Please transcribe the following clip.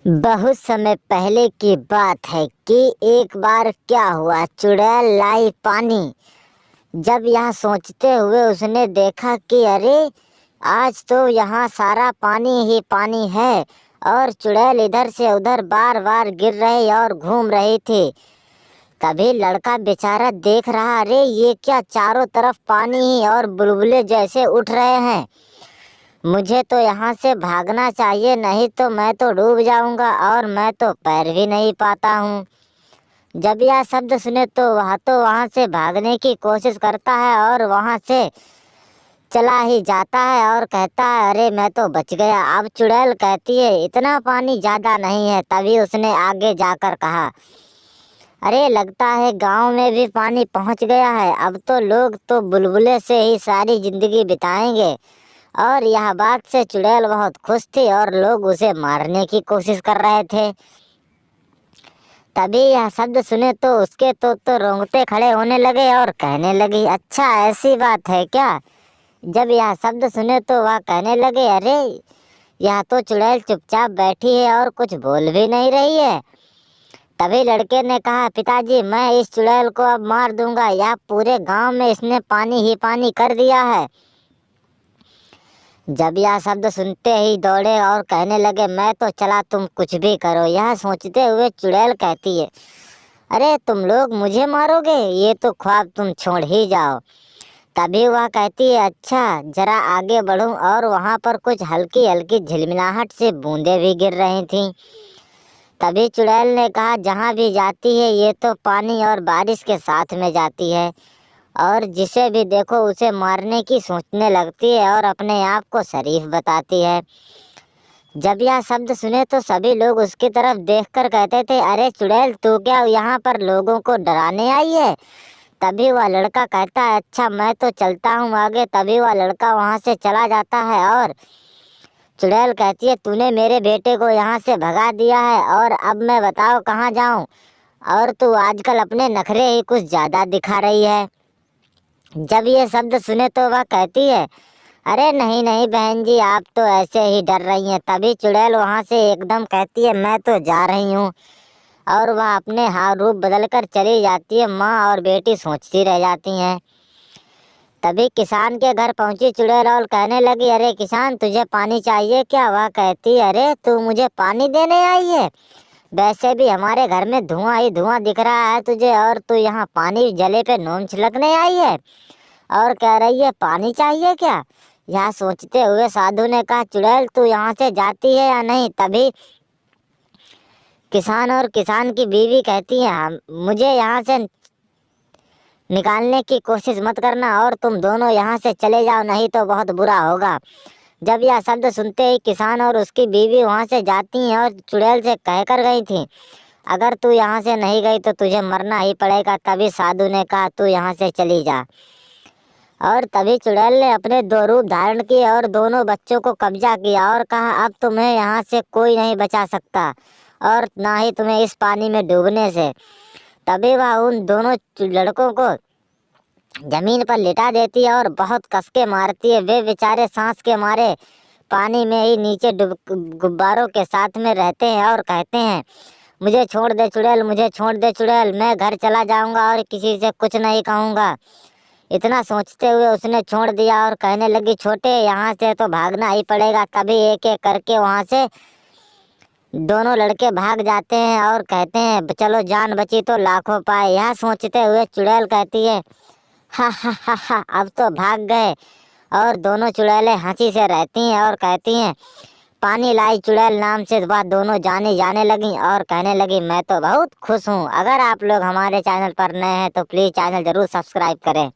बहुत समय पहले की बात है कि एक बार क्या हुआ, चुड़ैल लाई पानी। जब यह सोचते हुए उसने देखा कि अरे आज तो यहाँ सारा पानी ही पानी है और चुड़ैल इधर से उधर बार बार गिर रही और घूम रही थी। तभी लड़का बेचारा देख रहा, अरे ये क्या, चारों तरफ पानी ही और बुलबुले जैसे उठ रहे हैं। मुझे तो यहाँ से भागना चाहिए, नहीं तो मैं तो डूब जाऊंगा और मैं तो पैर भी नहीं पाता हूँ। जब यह शब्द सुने तो वहाँ से भागने की कोशिश करता है और वहाँ से चला ही जाता है और कहता है, अरे मैं तो बच गया। अब चुड़ैल कहती है, इतना पानी ज़्यादा नहीं है। तभी उसने आगे जाकर कहा, अरे लगता है गांव में भी पानी पहुंच गया है। अब तो लोग तो बुलबुले से ही सारी जिंदगी बिताएंगे। और यह बात से चुड़ैल बहुत खुश थी और लोग उसे मारने की कोशिश कर रहे थे। तभी यह शब्द सुने तो उसके तो रोंगटे खड़े होने लगे और कहने लगी, अच्छा ऐसी बात है क्या। जब यह शब्द सुने तो वह कहने लगे, अरे यह तो चुड़ैल चुपचाप बैठी है और कुछ बोल भी नहीं रही है। तभी लड़के ने कहा, पिताजी मैं इस चुड़ैल को अब मार दूंगा, यह पूरे गांव में इसने पानी ही पानी कर दिया है। जब यह शब्द सुनते ही दौड़े और कहने लगे, मैं तो चला, तुम कुछ भी करो। यह सोचते हुए चुड़ैल कहती है, अरे तुम लोग मुझे मारोगे, ये तो ख्वाब तुम छोड़ ही जाओ। तभी वह कहती है, अच्छा जरा आगे बढ़ूं, और वहां पर कुछ हल्की हल्की झिलमिलाहट से बूंदें भी गिर रही थीं। तभी चुड़ैल ने कहा, जहाँ भी जाती है ये तो पानी और बारिश के साथ में जाती है, और जिसे भी देखो उसे मारने की सोचने लगती है और अपने आप को शरीफ बताती है। जब यह शब्द सुने तो सभी लोग उसकी तरफ देखकर कहते थे, अरे चुड़ैल तू क्या यहाँ पर लोगों को डराने आई है। तभी वह लड़का कहता है, अच्छा मैं तो चलता हूँ आगे। तभी वह लड़का वहाँ से चला जाता है और चुड़ैल कहती है, तूने मेरे बेटे को यहाँ से भगा दिया है और अब मैं बताओ कहाँ जाऊँ, और तू आजकल अपने नखरे ही कुछ ज़्यादा दिखा रही है। जब ये शब्द सुने तो वह कहती है, अरे नहीं नहीं बहन जी, आप तो ऐसे ही डर रही हैं। तभी चुड़ैल वहाँ से एकदम कहती है, मैं तो जा रही हूँ, और वह अपने हाव रूप बदलकर चली जाती है। माँ और बेटी सोचती रह जाती हैं। तभी किसान के घर पहुंची चुड़ैल और कहने लगी, अरे किसान तुझे पानी चाहिए क्या। वह कहती, अरे तू मुझे पानी देने आई है, वैसे भी हमारे घर में धुआं ही धुआं दिख रहा है तुझे, और तू यहाँ पानी जले पे नोन छिड़कने आई है और कह रही है पानी चाहिए क्या। यह सोचते हुए साधु ने कहा, चुड़ैल तू यहाँ से जाती है या नहीं। तभी किसान और किसान की बीवी कहती है, मुझे यहाँ से निकालने की कोशिश मत करना और तुम दोनों यहाँ से चले जाओ, नहीं तो बहुत बुरा होगा। जब यह शब्द सुनते ही किसान और उसकी बीवी वहाँ से जाती हैं और चुड़ैल से कह कर गई थी, अगर तू यहाँ से नहीं गई तो तुझे मरना ही पड़ेगा। तभी साधु ने कहा, तू यहाँ से चली जा। और तभी चुड़ैल ने अपने दो रूप धारण किए और दोनों बच्चों को कब्जा किया और कहा, अब तुम्हें यहाँ से कोई नहीं बचा सकता और ना ही तुम्हें इस पानी में डूबने से। तभी वह उन दोनों लड़कों को जमीन पर लिटा देती है और बहुत कस के मारती है। वे बेचारे सांस के मारे पानी में ही नीचे गुब्बारों के साथ में रहते हैं और कहते हैं, मुझे छोड़ दे चुड़ैल, मुझे छोड़ दे चुड़ैल, मैं घर चला जाऊंगा और किसी से कुछ नहीं कहूँगा। इतना सोचते हुए उसने छोड़ दिया और कहने लगी, छोटे यहाँ से तो भागना ही पड़ेगा। तभी एक एक करके वहाँ से दोनों लड़के भाग जाते हैं और कहते हैं, चलो जान बची तो लाखों पाए। यह सोचते हुए चुड़ैल कहती है, हा हा हा हा, अब तो भाग गए। और दोनों चुड़ैलें हंसी से रहती हैं और कहती हैं, पानी लाई चुड़ैल नाम से वह दोनों जाने जाने लगी और कहने लगी, मैं तो बहुत खुश हूँ। अगर आप लोग हमारे चैनल पर नए हैं तो प्लीज़ चैनल ज़रूर सब्सक्राइब करें।